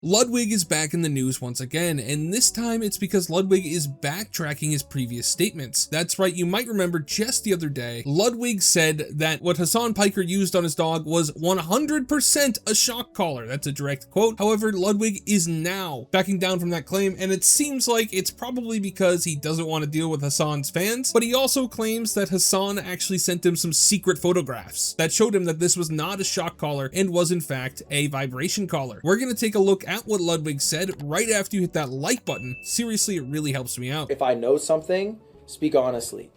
Ludwig is back in the news once again, and this time it's because Ludwig is backtracking his previous statements. That's right, you might remember just the other day, Ludwig said that what Hasan Piker used on his dog was 100% a shock collar. That's a direct quote. However, Ludwig is now backing down from that claim, and it seems like it's probably because he doesn't want to deal with Hasan's fans, but he also claims that Hasan actually sent him some secret photographs that showed him that this was not a shock collar and was in fact a vibration collar. We're going to take a look at what Ludwig said right after you hit that like button. Seriously, it really helps me out. If I know something, speak honestly.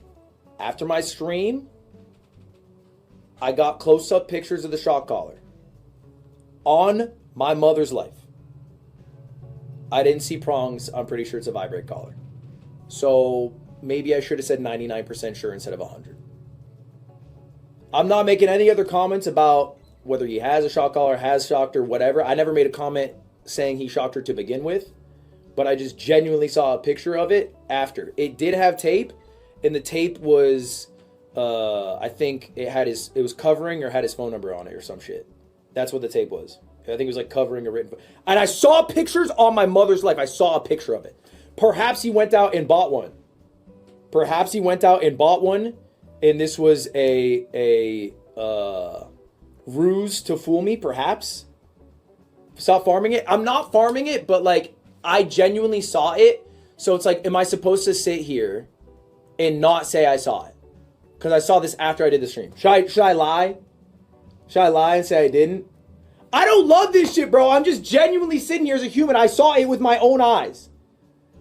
After my stream, I got close-up pictures of the shock collar on my mother's life. I didn't see prongs. I'm pretty sure it's a vibrate collar. So maybe I should have said 99% sure instead of 100. I'm not making any other comments about whether he has a shock collar, has shocked or whatever. I never made a comment saying he shocked her to begin with, but I just genuinely saw a picture of it after. It did have tape, and the tape was, I think it was covering or had his phone number on it or some shit. That's what the tape was. I think it was like covering a written. And I saw pictures on my mother's life. I saw a picture of it. Perhaps he went out and bought one. And this was a ruse to fool me, perhaps. Stop farming it. I'm not farming it, but like I genuinely saw it. So it's like, am I supposed to sit here and not say I saw it? Because I saw this after I did the stream. Should I lie? Should I lie and say I didn't? I don't love this shit, bro. I'm just genuinely sitting here as a human. I saw it with my own eyes.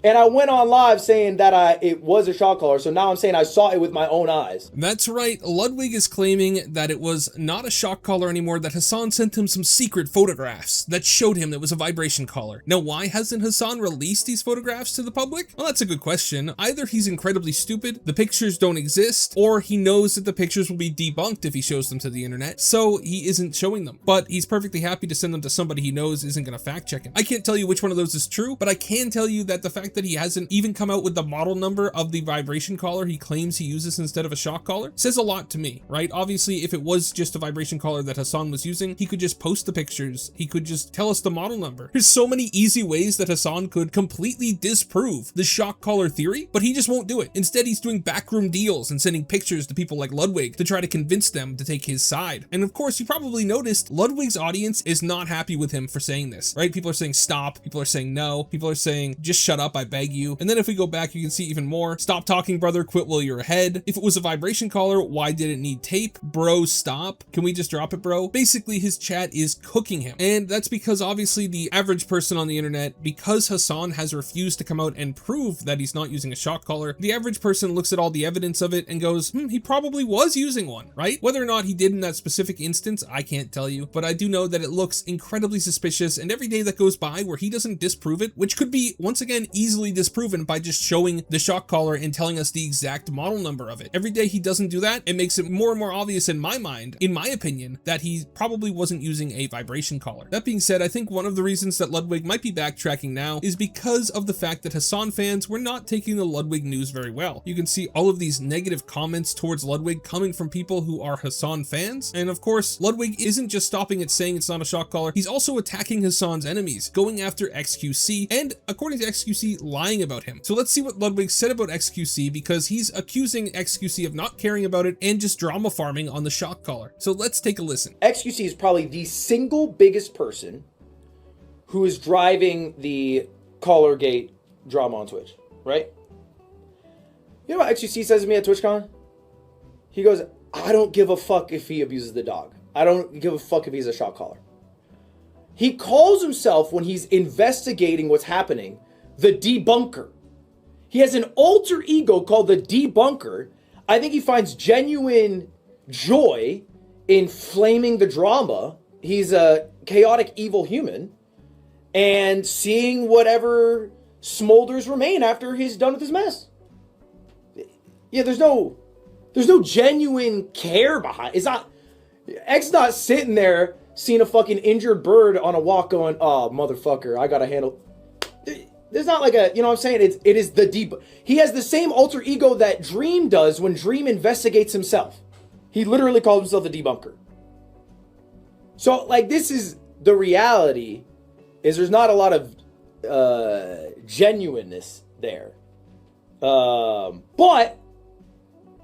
And I went on live saying that it was a shock collar. So now I'm saying I saw it with my own eyes. That's right. Ludwig is claiming that it was not a shock collar anymore, that Hasan sent him some secret photographs that showed him it was a vibration collar. Now, why hasn't Hasan released these photographs to the public? Well, that's a good question. Either he's incredibly stupid, the pictures don't exist, or he knows that the pictures will be debunked if he shows them to the internet, so he isn't showing them. But he's perfectly happy to send them to somebody he knows isn't going to fact check him. I can't tell you which one of those is true, but I can tell you that the fact that he hasn't even come out with the model number of the vibration collar he claims he uses instead of a shock collar says a lot to me, right? Obviously, if it was just a vibration collar that Hasan was using, he could just post the pictures. He could just tell us the model number. There's so many easy ways that Hasan could completely disprove the shock collar theory, but he just won't do it. Instead, he's doing backroom deals and sending pictures to people like Ludwig to try to convince them to take his side. And of course, you probably noticed Ludwig's audience is not happy with him for saying this, right? People are saying stop. People are saying no. People are saying just shut up, I beg you. And then if we go back, you can see even more. Stop talking, brother. Quit while you're ahead. If it was a vibration collar, why did it need tape? Bro, stop. Can we just drop it, bro? Basically, his chat is cooking him. And that's because obviously the average person on the internet, because Hasan has refused to come out and prove that he's not using a shock collar, the average person looks at all the evidence of it and goes, he probably was using one, right? Whether or not he did in that specific instance, I can't tell you, but I do know that it looks incredibly suspicious, and every day that goes by where he doesn't disprove it, which could be, once again, easily disproven by just showing the shock collar and telling us the exact model number of it. Every day he doesn't do that, it makes it more and more obvious in my mind, in my opinion, that he probably wasn't using a vibration collar. That being said, I think one of the reasons that Ludwig might be backtracking now is because of the fact that Hasan fans were not taking the Ludwig news very well. You can see all of these negative comments towards Ludwig coming from people who are Hasan fans, and of course, Ludwig isn't just stopping at saying it's not a shock collar, he's also attacking Hasan's enemies, going after XQC, and according to XQC, lying about him. So let's see what Ludwig said about XQC, because he's accusing XQC of not caring about it and just drama farming on the shock collar. So let's take a listen. XQC is probably the single biggest person who is driving the collargate drama on Twitch, right? You know what XQC says to me at TwitchCon? He goes, I don't give a fuck if he abuses the dog. I don't give a fuck if he's a shock collar. He calls himself, when he's investigating what's happening, the debunker. He has an alter ego called the debunker. I think he finds genuine joy in flaming the drama. He's a chaotic, evil human, and seeing whatever smolders remain after he's done with his mess. Yeah, there's no genuine care behind. It's not. X not sitting there seeing a fucking injured bird on a walk going, oh, motherfucker, I gotta handle. There's not like a, you know what I'm saying? It is the deep. He has the same alter ego that Dream does when Dream investigates himself. He literally calls himself the debunker. So, like, this is the reality is there's not a lot of genuineness there. But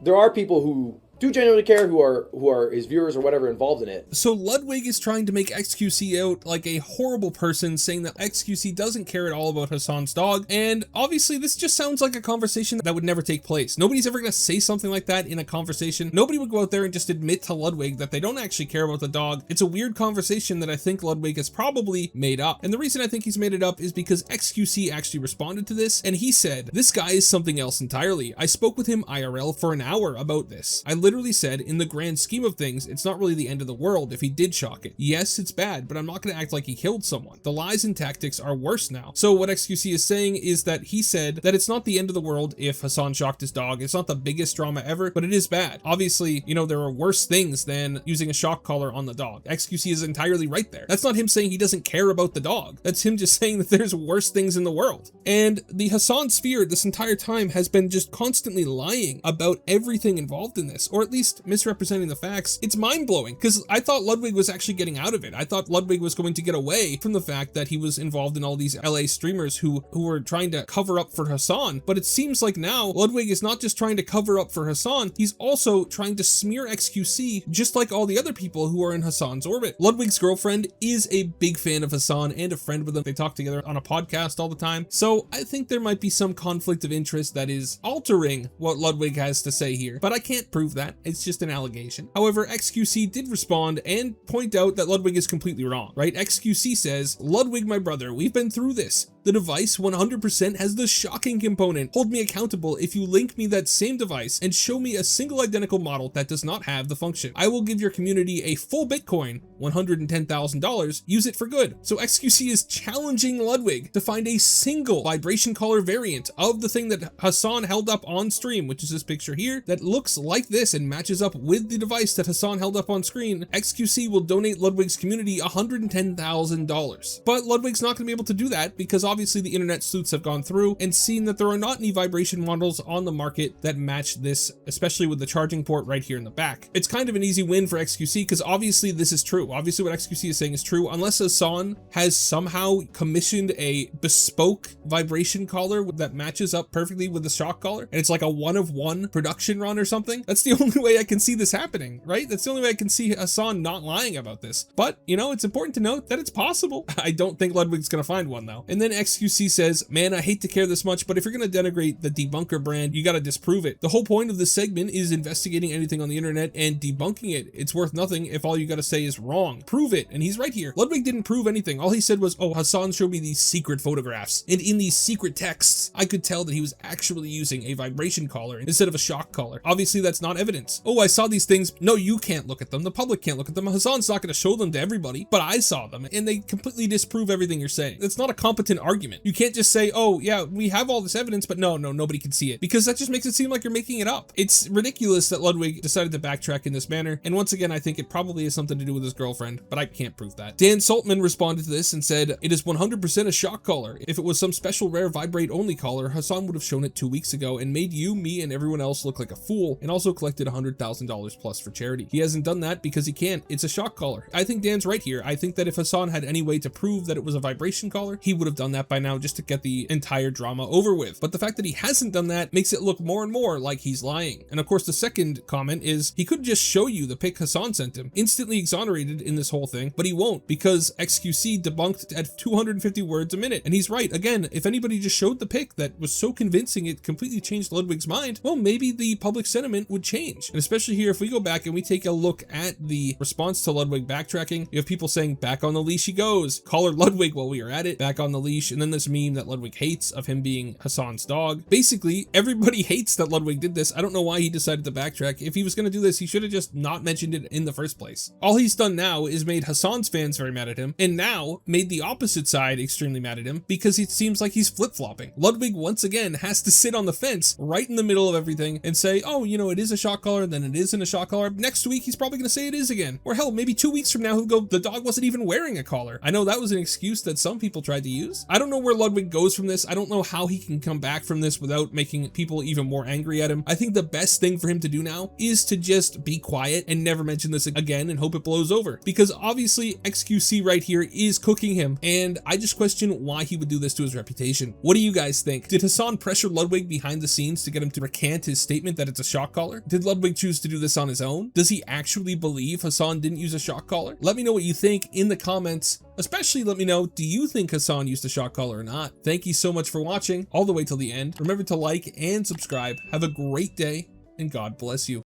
there are people who do genuinely care, who are his viewers or whatever involved in it. So Ludwig is trying to make XQC out like a horrible person, saying that XQC doesn't care at all about Hasan's dog, and obviously this just sounds like a conversation that would never take place. Nobody's ever going to say something like that in a conversation. Nobody would go out there and just admit to Ludwig that they don't actually care about the dog. It's a weird conversation that I think Ludwig has probably made up, and the reason I think he's made it up is because XQC actually responded to this, and he said, "This guy is something else entirely. I spoke with him IRL for an hour about this. I literally said, in the grand scheme of things, it's not really the end of the world if he did shock it. Yes, it's bad, but I'm not going to act like he killed someone. The lies and tactics are worse now." So what XQC is saying is that he said that it's not the end of the world if Hasan shocked his dog. It's not the biggest drama ever, but it is bad. Obviously, you know, there are worse things than using a shock collar on the dog. XQC is entirely right there. That's not him saying he doesn't care about the dog. That's him just saying that there's worse things in the world. And the Hasan sphere this entire time has been just constantly lying about everything involved in this, or at least misrepresenting the facts. It's mind-blowing, because I thought Ludwig was actually getting out of it. I thought Ludwig was going to get away from the fact that he was involved in all these LA streamers who were trying to cover up for Hasan, but it seems like now Ludwig is not just trying to cover up for Hasan, he's also trying to smear XQC just like all the other people who are in Hasan's orbit. Ludwig's girlfriend is a big fan of Hasan and a friend with him. They talk together on a podcast all the time, so I think there might be some conflict of interest that is altering what Ludwig has to say here, but I can't prove that. It's just an allegation. However, XQC did respond and point out that Ludwig is completely wrong, right? XQC says, "Ludwig, my brother, we've been through this. The device 100% has the shocking component. Hold me accountable if you link me that same device and show me a single identical model that does not have the function. I will give your community a full Bitcoin, $110,000, use it for good." So XQC is challenging Ludwig to find a single vibration collar variant of the thing that Hasan held up on stream, which is this picture here, that looks like this and matches up with the device that Hasan held up on screen. XQC will donate Ludwig's community $110,000. But Ludwig's not going to be able to do that because obviously the internet sleuths have gone through and seen that there are not any vibration models on the market that match this, especially with the charging port right here in the back. It's kind of an easy win for XQC because obviously this is true. Obviously what XQC is saying is true, unless Hasan has somehow commissioned a bespoke vibration collar that matches up perfectly with the shock collar, and it's like a one-of-one production run or something. That's the only way I can see this happening, right? That's the only way I can see Hasan not lying about this. But, you know, it's important to note that it's possible. I don't think Ludwig's gonna find one though. And then XQC says, "Man, I hate to care this much, but if you're gonna denigrate the debunker brand, you gotta disprove it. The whole point of this segment is investigating anything on the internet and debunking it. It's worth nothing if all you gotta say is wrong. Prove it." And he's right here. Ludwig didn't prove anything. All he said was, "Oh, Hasan showed me these secret photographs. And in these secret texts, I could tell that he was actually using a vibration collar instead of a shock collar." Obviously, that's not evidence. "Oh, I saw these things." No, you can't look at them. The public can't look at them. Hasan's not going to show them to everybody, but I saw them, and they completely disprove everything you're saying. That's not a competent argument. You can't just say, "Oh, yeah, we have all this evidence, but no, nobody can see it," because that just makes it seem like you're making it up. It's ridiculous that Ludwig decided to backtrack in this manner, and once again, I think it probably has something to do with his girlfriend, but I can't prove that. Dan Saltman responded to this and said, "It is 100% a shock collar. If it was some special rare vibrate-only collar, Hasan would have shown it 2 weeks ago and made you, me, and everyone else look like a fool, and also collected $100,000 plus for charity. He hasn't done that because he can't. It's a shock collar." I think Dan's right here. I think that if Hasan had any way to prove that it was a vibration collar, he would have done that by now just to get the entire drama over with. But the fact that he hasn't done that makes it look more and more like he's lying. And of course, the second comment is he could just show you the pic Hasan sent him, instantly exonerated in this whole thing, but he won't because XQC debunked at 250 words a minute. And he's right. Again, if anybody just showed the pic that was so convincing it completely changed Ludwig's mind, well, maybe the public sentiment would change. And especially here, if we go back and we take a look at the response to Ludwig backtracking, you have people saying, "Back on the leash he goes. Collar Ludwig while we are at it. Back on the leash." And then this meme that Ludwig hates of him being Hasan's dog. Basically, everybody hates that Ludwig did this. I don't know why he decided to backtrack. If he was going to do this, he should have just not mentioned it in the first place. All he's done now is made Hasan's fans very mad at him, and now made the opposite side extremely mad at him because it seems like he's flip-flopping. Ludwig once again has to sit on the fence right in the middle of everything and say, "Oh, you know, it is a shock collar, then it isn't a shock collar." Next week, he's probably going to say it is again. Or hell, maybe 2 weeks from now, he'll go, "The dog wasn't even wearing a collar." I know that was an excuse that some people tried to use. I don't know where Ludwig goes from this. I don't know how he can come back from this without making people even more angry at him. I think the best thing for him to do now is to just be quiet and never mention this again and hope it blows over, because obviously XQC right here is cooking him, and I just question why he would do this to his reputation. What do you guys think? Did Hasan pressure Ludwig behind the scenes to get him to recant his statement that it's a shock collar? Did Ludwig choose to do this on his own? Does he actually believe Hasan didn't use a shock collar? Let me know what you think in the comments. Especially let me know, do you think Hasan used a shock collar or not? Thank you so much for watching all the way till the end. Remember to like and subscribe. Have a great day, and God bless you.